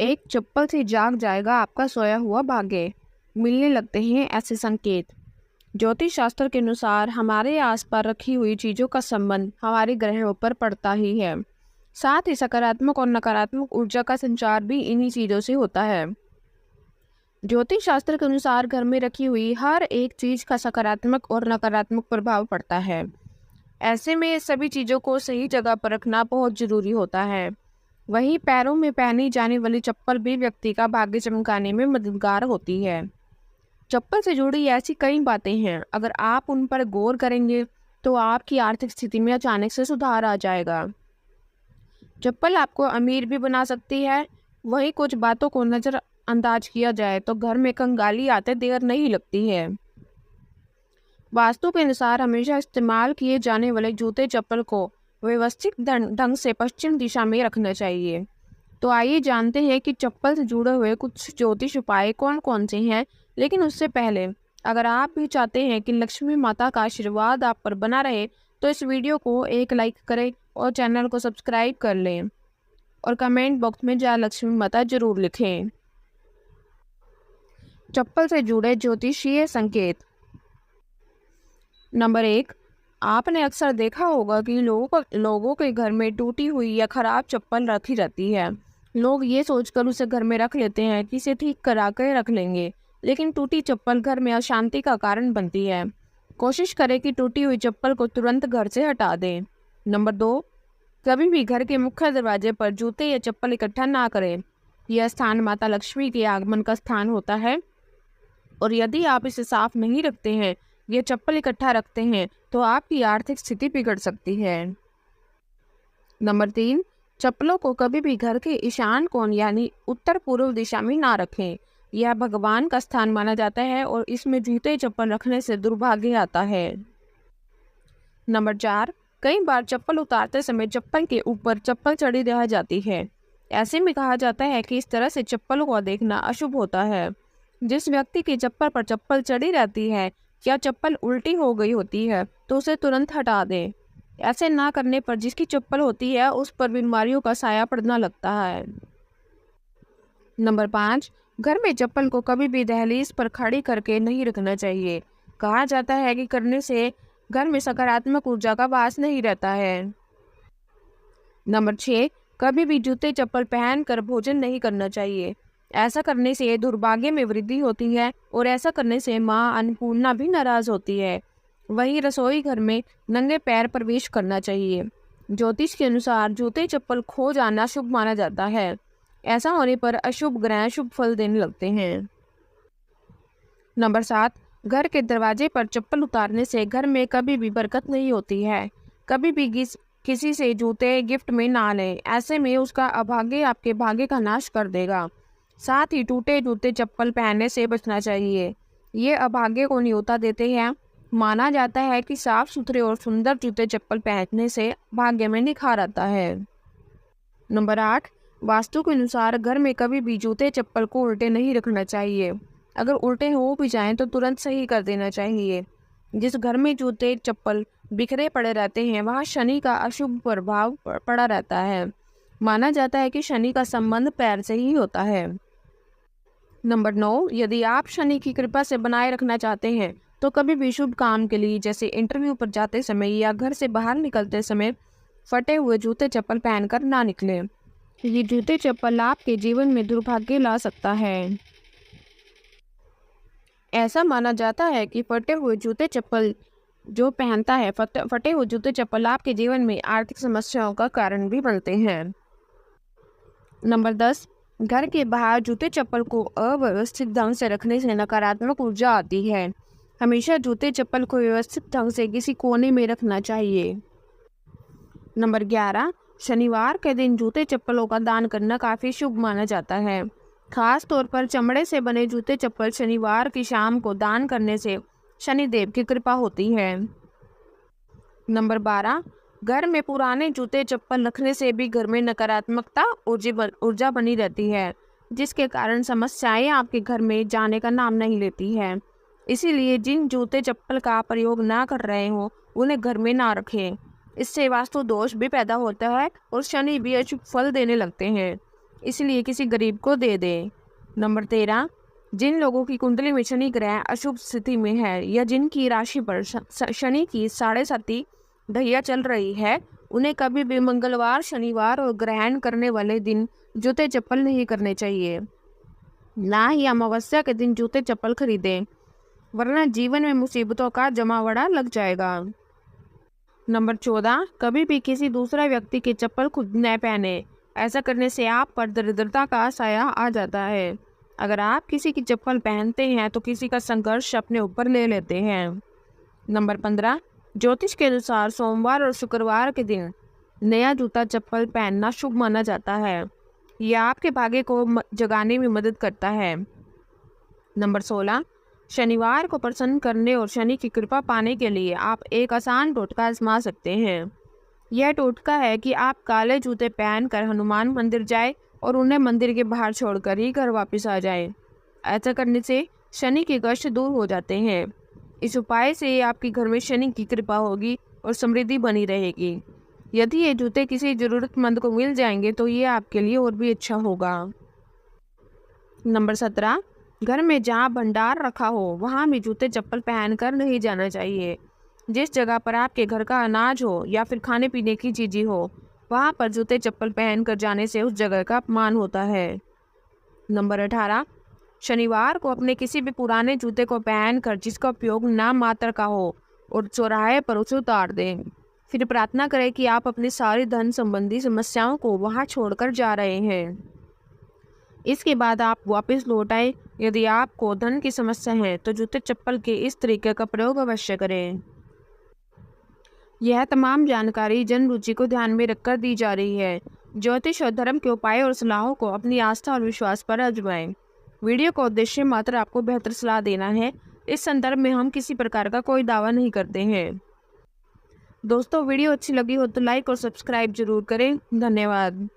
एक चप्पल से जाग जाएगा आपका सोया हुआ भाग्य। मिलने लगते हैं ऐसे संकेत। ज्योतिष शास्त्र के अनुसार हमारे आसपास रखी हुई चीजों का संबंध हमारे ग्रहों पर पड़ता ही है। साथ ही सकारात्मक और नकारात्मक ऊर्जा का संचार भी इन्हीं चीजों से होता है। ज्योतिष शास्त्र के अनुसार घर में रखी हुई हर एक चीज का सकारात्मक और नकारात्मक प्रभाव पड़ता है। ऐसे में सभी चीजों को सही जगह पर रखना बहुत जरूरी होता है। वहीं पैरों में पहनी जाने वाली चप्पल भी व्यक्ति का भाग्य चमकाने में मददगार होती है। चप्पल से जुड़ी ऐसी कई बातें हैं, अगर आप उन पर गौर करेंगे तो आपकी आर्थिक स्थिति में अचानक से सुधार आ जाएगा। चप्पल आपको अमीर भी बना सकती है। वहीं कुछ बातों को नजरअंदाज किया जाए तो घर में कंगाली आते देर नहीं लगती है। वास्तु के अनुसार हमेशा इस्तेमाल किए जाने वाले जूते चप्पल को व्यवस्थित ढंग से पश्चिम दिशा में रखना चाहिए। तो आइए जानते हैं कि चप्पल से जुड़े हुए कुछ ज्योतिष उपाय कौन कौन से हैं। लेकिन उससे पहले अगर आप भी चाहते हैं कि लक्ष्मी माता का आशीर्वाद आप पर बना रहे तो इस वीडियो को एक लाइक करें और चैनल को सब्सक्राइब कर लें और कमेंट बॉक्स में जय लक्ष्मी माता जरूर लिखें। चप्पल से जुड़े ज्योतिषीय संकेत। नंबर 1, आपने अक्सर देखा होगा कि लोगों के घर में टूटी हुई या खराब चप्पल रखी रहती है। लोग ये सोचकर उसे घर में रख लेते हैं कि इसे ठीक करा कर रख लेंगे, लेकिन टूटी चप्पल घर में अशांति का कारण बनती है। कोशिश करें कि टूटी हुई चप्पल को तुरंत घर से हटा दें। नंबर 2, कभी भी घर के मुख्य दरवाजे पर जूते या चप्पल इकट्ठा ना करें। यह स्थान माता लक्ष्मी के आगमन का स्थान होता है और यदि आप इसे साफ नहीं रखते हैं, ये चप्पल इकट्ठा रखते हैं तो आपकी आर्थिक स्थिति बिगड़ सकती है। नंबर 3, चप्पलों को कभी भी घर के ईशान कोण यानी उत्तर पूर्व दिशा में ना रखें। यह भगवान का स्थान माना जाता है और इसमें जूते चप्पल रखने से दुर्भाग्य आता है। नंबर 4, कई बार चप्पल उतारते समय चप्पल के ऊपर चप्पल चढ़ी रह जाती है। ऐसे में कहा जाता है कि इस तरह से चप्पल को देखना अशुभ होता है। जिस व्यक्ति की चप्पल पर चप्पल चढ़ी रहती है या चप्पल उल्टी हो गई होती है तो उसे तुरंत हटा दें। ऐसे ना करने पर जिसकी चप्पल होती है उस पर बीमारियों का साया पड़ना लगता है। नंबर 5, घर में चप्पल को कभी भी दहलीज पर खड़ी करके नहीं रखना चाहिए। कहा जाता है कि करने से घर में सकारात्मक ऊर्जा का वास नहीं रहता है। नंबर 6, कभी भी जूते चप्पल पहनकर भोजन नहीं करना चाहिए। ऐसा करने से दुर्भाग्य में वृद्धि होती है और ऐसा करने से मां अन्नपूर्णा भी नाराज होती है। वहीं रसोई घर में नंगे पैर प्रवेश करना चाहिए। ज्योतिष के अनुसार जूते चप्पल खो जाना शुभ माना जाता है। ऐसा होने पर अशुभ ग्रह शुभ फल देने लगते हैं। नंबर 7, घर के दरवाजे पर चप्पल उतारने से घर में कभी भी बरकत नहीं होती है। कभी भी किसी से जूते गिफ्ट में ना लें, ऐसे में उसका अभाग्य आपके भाग्य का नाश कर देगा। साथ ही टूटे जूते चप्पल पहनने से बचना चाहिए। ये अभाग्य को न्योता देते हैं। माना जाता है कि साफ सुथरे और सुंदर जूते चप्पल पहनने से भाग्य में निखार आता है। नंबर 8, वास्तु के अनुसार घर में कभी भी जूते चप्पल को उल्टे नहीं रखना चाहिए। अगर उल्टे हो भी जाएं तो तुरंत सही कर देना चाहिए। जिस घर में जूते चप्पल बिखरे पड़े रहते हैं वहाँ शनि का अशुभ प्रभाव पड़ा रहता है। माना जाता है कि शनि का संबंध पैर से ही होता है। नंबर 9, यदि आप शनि की कृपा से बनाए रखना चाहते हैं तो कभी भी शुभ काम के लिए जैसे इंटरव्यू पर जाते समय या घर से बाहर निकलते समय फटे हुए जूते चप्पल पहनकर ना निकलें। ये जूते चप्पल आपके जीवन में दुर्भाग्य ला सकता है। ऐसा माना जाता है कि फटे हुए जूते चप्पल जो पहनता है फटे हुए जूते चप्पल आपके जीवन में आर्थिक समस्याओं का कारण भी बनते हैं। नंबर 10, घर के बाहर जूते चप्पल को अव्यवस्थित ढंग से रखने से नकारात्मक ऊर्जा आती है। हमेशा जूते चप्पल को व्यवस्थित ढंग से किसी कोने में रखना चाहिए। नंबर 11, शनिवार के दिन जूते चप्पलों का दान करना काफी शुभ माना जाता है। खास तौर पर चमड़े से बने जूते चप्पल शनिवार की शाम को दान करने से शनिदेव की कृपा होती है। नंबर 12, घर में पुराने जूते चप्पल रखने से भी घर में नकारात्मकता ऊर्जा बनी रहती है, जिसके कारण समस्याएं आपके घर में जाने का नाम नहीं लेती है। इसीलिए जिन जूते चप्पल का आप प्रयोग ना कर रहे हो उन्हें घर में ना रखें। इससे वास्तु दोष भी पैदा होता है और शनि भी अशुभ फल देने लगते हैं। इसलिए किसी गरीब को दे दें। नंबर 13, जिन लोगों की कुंडली में शनि ग्रह अशुभ स्थिति में है या जिनकी राशि पर शनि की 7.5 ढैया चल रही है, उन्हें कभी भी मंगलवार, शनिवार और ग्रहण करने वाले दिन जूते चप्पल नहीं करने चाहिए। ना ही अमावस्या के दिन जूते चप्पल खरीदें, वरना जीवन में मुसीबतों का जमावड़ा लग जाएगा। नंबर 14, कभी भी किसी दूसरा व्यक्ति की चप्पल खुद न पहने। ऐसा करने से आप पर दरिद्रता का साया आ जाता है। अगर आप किसी की चप्पल पहनते हैं तो किसी का संघर्ष अपने ऊपर ले लेते हैं। नंबर 15, ज्योतिष के अनुसार सोमवार और शुक्रवार के दिन नया जूता चप्पल पहनना शुभ माना जाता है। यह आपके भाग्य को जगाने में मदद करता है। नंबर 16, शनिवार को प्रसन्न करने और शनि की कृपा पाने के लिए आप एक आसान टोटका आजमा सकते हैं। यह टोटका है कि आप काले जूते पहनकर हनुमान मंदिर जाएं और उन्हें मंदिर के बाहर छोड़कर ही घर वापस आ जाएं। ऐसा करने से शनि के कष्ट दूर हो जाते हैं। इस उपाय से आपके घर में शनि की कृपा होगी और समृद्धि बनी रहेगी। यदि ये जूते किसी जरूरतमंद को मिल जाएंगे तो ये आपके लिए और भी अच्छा होगा। नंबर 17, घर में जहाँ भंडार रखा हो वहाँ भी जूते चप्पल पहनकर नहीं जाना चाहिए। जिस जगह पर आपके घर का अनाज हो या फिर खाने पीने की चीज़ें हो, वहाँ पर जूते चप्पल पहनकर जाने से उस जगह का अपमान होता है। नंबर 18, शनिवार को अपने किसी भी पुराने जूते को पहनकर जिसका उपयोग नाम मात्र का हो और चौराहे पर उसे उतार दें। फिर प्रार्थना करें कि आप अपनी सारी धन संबंधी समस्याओं को वहाँ छोड़कर जा रहे हैं। इसके बाद आप वापस लौट आए। यदि आपको धन की समस्या है तो जूते चप्पल के इस तरीके का प्रयोग अवश्य करें। यह तमाम जानकारी जन रुचि को ध्यान में रखकर दी जा रही है। ज्योतिष और धर्म के उपाय और सलाहों को अपनी आस्था और विश्वास पर आजमाएं। वीडियो का उद्देश्य मात्र आपको बेहतर सलाह देना है। इस संदर्भ में हम किसी प्रकार का कोई दावा नहीं करते हैं। दोस्तों, वीडियो अच्छी लगी हो तो लाइक और सब्सक्राइब जरूर करें। धन्यवाद।